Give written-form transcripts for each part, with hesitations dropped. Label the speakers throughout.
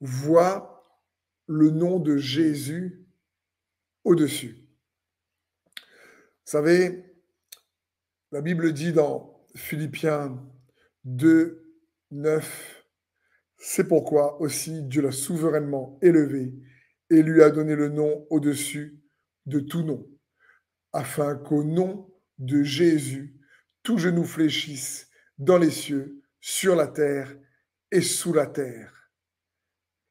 Speaker 1: voit le nom de Jésus au-dessus. Vous savez, la Bible dit dans Philippiens 2, 9, c'est pourquoi aussi Dieu l'a souverainement élevé et lui a donné le nom au-dessus de tout nom, afin qu'au nom de Jésus, tout genou fléchisse dans les cieux, sur la terre et sous la terre,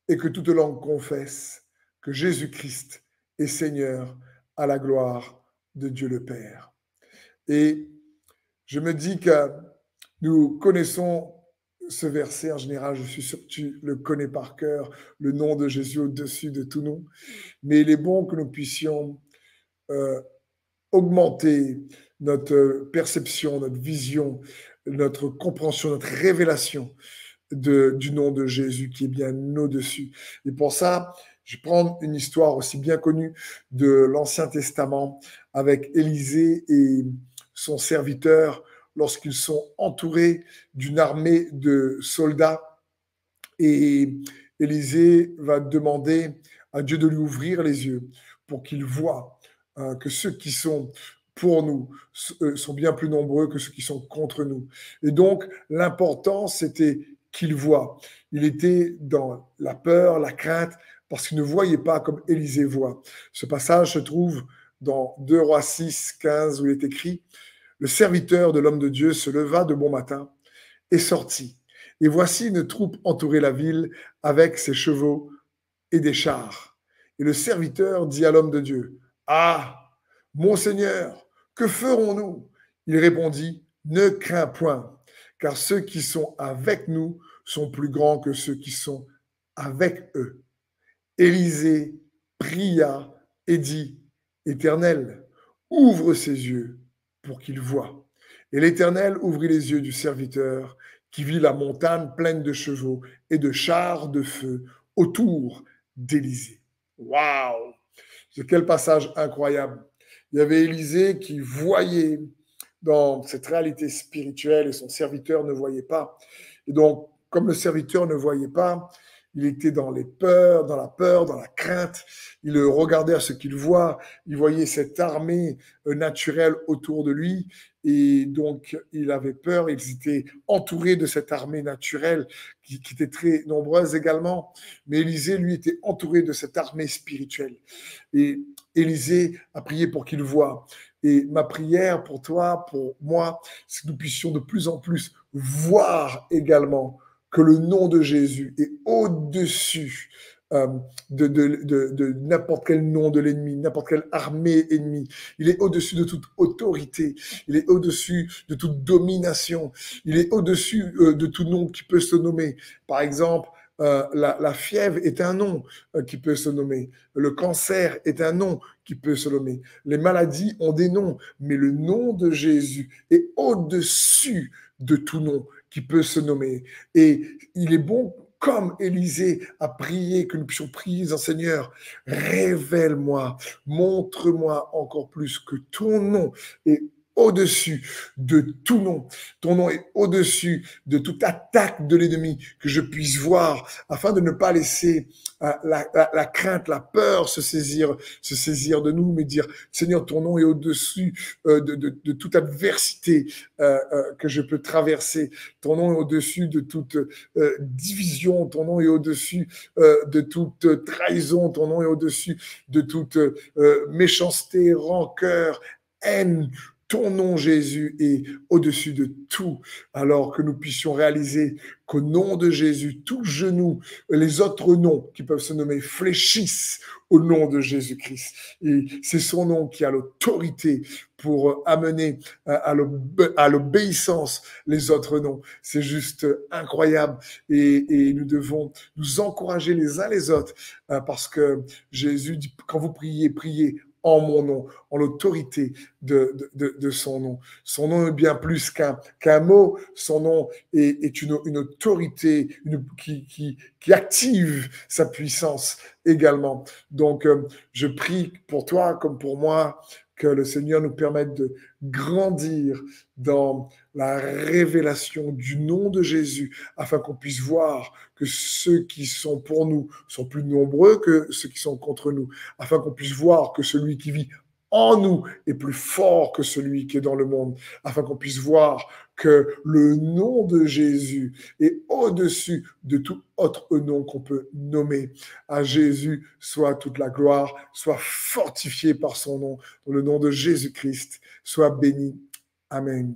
Speaker 1: et que toute langue confesse que Jésus-Christ est Seigneur à la gloire de Dieu le Père. Et je me dis que nous connaissons ce verset en général, je suis sûr que tu le connais par cœur, le nom de Jésus au-dessus de tout nom, mais il est bon que nous puissions augmenter notre perception, notre vision, notre compréhension, notre révélation du nom de Jésus qui est bien au-dessus. Et pour ça, je vais prendre une histoire aussi bien connue de l'Ancien Testament avec Élisée et son serviteur lorsqu'ils sont entourés d'une armée de soldats. Et Élisée va demander à Dieu de lui ouvrir les yeux pour qu'il voie que ceux qui sont pour nous sont bien plus nombreux que ceux qui sont contre nous. Et donc, l'important, c'était qu'il voie. Il était dans la peur, la crainte, parce qu'il ne voyait pas comme Élisée voit. Ce passage se trouve dans 2 Rois 6, 15, où il est écrit « Le serviteur de l'homme de Dieu se leva de bon matin et sortit. Et voici une troupe entourait la ville avec ses chevaux et des chars. Et le serviteur dit à l'homme de Dieu, « Ah, mon Seigneur, que ferons-nous » Il répondit, « Ne crains point, car ceux qui sont avec nous sont plus grands que ceux qui sont avec eux. » Élisée pria et dit, « Éternel, ouvre ses yeux pour qu'il voie. » Et l'Éternel ouvrit les yeux du serviteur qui vit la montagne pleine de chevaux et de chars de feu autour d'Élisée. Waouh! C'est quel passage incroyable. Il y avait Élisée qui voyait dans cette réalité spirituelle et son serviteur ne voyait pas. Et donc, comme le serviteur ne voyait pas, il était dans les peurs, dans la peur, dans la crainte. Il regardait à ce qu'il voit. Il voyait cette armée naturelle autour de lui. Et donc, il avait peur. Ils étaient entourés de cette armée naturelle qui était très nombreuse également. Mais Élisée, lui, était entouré de cette armée spirituelle. Et Élisée a prié pour qu'il voie. Et ma prière pour toi, pour moi, c'est que nous puissions de plus en plus voir également que le nom de Jésus est au-dessus de n'importe quel nom de l'ennemi, n'importe quelle armée ennemie. Il est au-dessus de toute autorité. Il est au-dessus de toute domination. Il est au-dessus de tout nom qui peut se nommer. Par exemple, la fièvre est un nom qui peut se nommer. Le cancer est un nom qui peut se nommer. Les maladies ont des noms, mais le nom de Jésus est au-dessus de tout nom qui peut se nommer. Et il est bon, comme Élisée a prié, que nous puissions prier, Seigneur, révèle-moi, montre-moi encore plus que ton nom est au-dessus de tout nom. Ton nom est au-dessus de toute attaque de l'ennemi que je puisse voir afin de ne pas laisser la crainte, la peur se saisir de nous, mais dire, Seigneur, ton nom est au-dessus de toute adversité que je peux traverser. Ton nom est au-dessus de toute division. Ton nom est au-dessus de toute trahison. Ton nom est au-dessus de toute méchanceté, rancœur, haine. Ton nom, Jésus, est au-dessus de tout, alors que nous puissions réaliser qu'au nom de Jésus, tout genou, les autres noms qui peuvent se nommer fléchissent au nom de Jésus-Christ. Et c'est son nom qui a l'autorité pour amener à l'obéissance les autres noms. C'est juste incroyable. Et nous devons nous encourager les uns les autres parce que Jésus dit, quand vous priez, priez en mon nom, en l'autorité de son nom. Son nom est bien plus qu'un mot. Son nom est une autorité qui active sa puissance également. Donc, je prie pour toi comme pour moi que le Seigneur nous permette de grandir dans la révélation du nom de Jésus, afin qu'on puisse voir que ceux qui sont pour nous sont plus nombreux que ceux qui sont contre nous, afin qu'on puisse voir que celui qui vit en nous est plus fort que celui qui est dans le monde, afin qu'on puisse voir que le nom de Jésus est au-dessus de tout autre nom qu'on peut nommer. À Jésus soit toute la gloire, soit fortifié par son nom, dans le nom de Jésus-Christ, soit béni. Amen.